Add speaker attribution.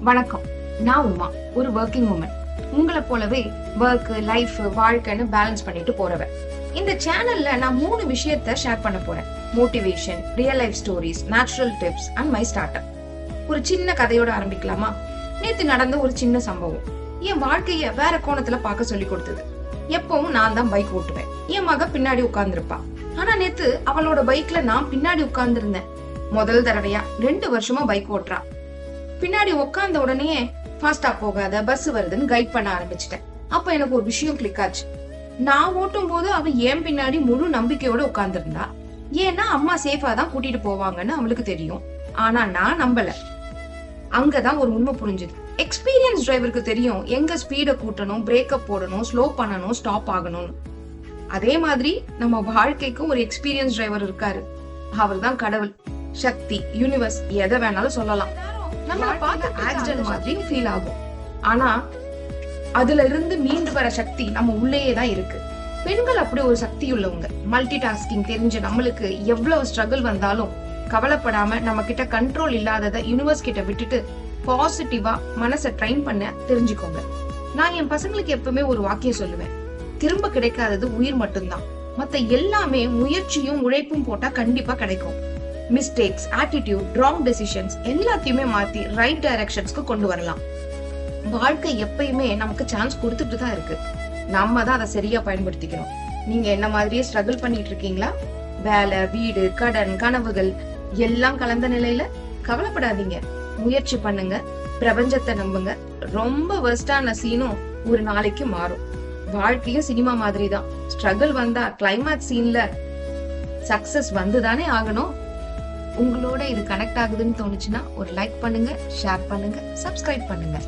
Speaker 1: வணக்கம். நான் உமா, ஒரு ஒர்க்கிங் உமன். உங்களை போலவே ஒர்க், லைஃப், வாழ்க்கைன்னு பேலன்ஸ் பண்ணிட்டு போறவன். இந்த சேனல்ல நான் 3 விஷயத்த ஷேர் பண்ண போறேன். Motivation, real life stories, natural tips and my start up. ஒரு சின்ன கதையோட ஆரம்பிக்கலாமா? நேத்து நடந்த ஒரு சின்ன சம்பவம் என் வாழ்க்கைய வேற கோணத்துல பார்க்க சொல்லி கொடுத்தது. எப்பவும் நான் தான் பைக் ஓட்டுவேன். என் மக பின்னாடி உட்கார்ந்துருப்பா. ஆனா நேத்து அவளோட பைக்ல நான் பின்னாடி உட்கார்ந்து இருந்தேன். முதல் தடவையா 2 வருஷமா பைக் ஓட்டுறா. பின்னாடி உட்கார்ந்த உடனே ஃபாஸ்டா போகாத, பஸ் வருதுன்னு கைட் பண்ண ஆரம்பிச்சிட்டேன். அப்ப எனக்கு ஒரு விஷயம் கிளிக் ஆச்சு. நான் ஓட்டும் போது அவ ஏன் பின்னாடி முழு நம்பிக்கையோட உட்கார்ந்துருந்தா. ஏன்னா அம்மா சேஃபா தான் கூட்டிட்டு போவாங்கன்னு அவளுக்கு தெரியும். ஆனா நான் நம்பல. அங்கதான் ஒரு உண்மை புரிஞ்சுது. எக்ஸ்பீரியன்ஸ் டிரைவருக்கு தெரியும் எங்க ஸ்பீட கூட்டணும், பிரேக்கப் போடணும், ஸ்லோ பண்ணணும், ஸ்டாப் ஆகணும். அதே மாதிரி நம்ம வாழ்க்கைக்கும் ஒரு எக்ஸ்பீரியன்ஸ் டிரைவர் இருக்காரு. அவர் தான் கடவுள், சக்தி, யூனிவர்ஸ், எதை வேணாலும் சொல்லலாம். நம்மள பார்த்து ஆக்சிடென்ட் மாதிரி ஃபீல் ஆகும். ஆனா அதுல இருந்து மீண்டு வர சக்தி நம்ம உள்ளேயே தான் இருக்கு. பெண்கள் அப்படி ஒரு சக்தி உள்ளவங்க. மல்டி டாஸ்கிங் தெரிஞ்ச நம்மளுக்கு எவ்வளவு ஸ்ட்ரகிள் வந்தாலும் கவலைப்படாம நம்ம கிட்ட கண்ட்ரோல் இல்லாததை யூனிவர்ஸ் கிட்ட விட்டுட்டு பாசிட்டிவா மனசை ட்ரெயின் பண்ண தெரிஞ்சுக்கோங்க. நான் என் பசங்களுக்கு எப்பவுமே ஒரு வாக்கியம் சொல்லுவேன். திரும்ப கிடைக்காதது உயிர் மட்டும்தான். மத்த எல்லாமே முயற்சியும் உழைப்பும் போட்டா கண்டிப்பா கிடைக்கும். மிஸ்டேக்ஸ், ஆட்டிடியூட், ராங் டெசிஷன்ஸ் எல்லாத்தையுமே மாத்தி ரைட் டைரக்ஷன்ஸ்க்கு கொண்டு வரலாம். வாழ்க்கை எப்பயுமே நமக்கு சான்ஸ் கொடுத்துட்டு தான் இருக்கு. நம்ம தான் அதை சரியா பயன்படுத்திக்கணும். நீங்க என்ன மாதிரியே ஸ்ட்ரகிள் பண்ணிட்டு இருக்கீங்களா? வேலை, வீடு, கடன், கனவுகள் எல்லாம் கலந்த நிலையில கவலைப்படாதீங்க. முயற்சி பண்ணுங்க, பிரபஞ்சத்தை நம்புங்க. ரொம்ப வெர்ஸ்டான சீனும் ஒரு நாளைக்கு மாறும். வாழ்க்கையும் சினிமா மாதிரி தான். ஸ்ட்ரகிள் வந்தா கிளைமேக்ஸ் சீன்ல சக்சஸ் வந்துதானே ஆகணும். உங்களோட இது கனெக்ட் ஆகுதுன்னு தோணுச்சுன்னா ஒரு லைக் பண்ணுங்க, ஷேர் பண்ணுங்க, சப்ஸ்கிரைப் பண்ணுங்க.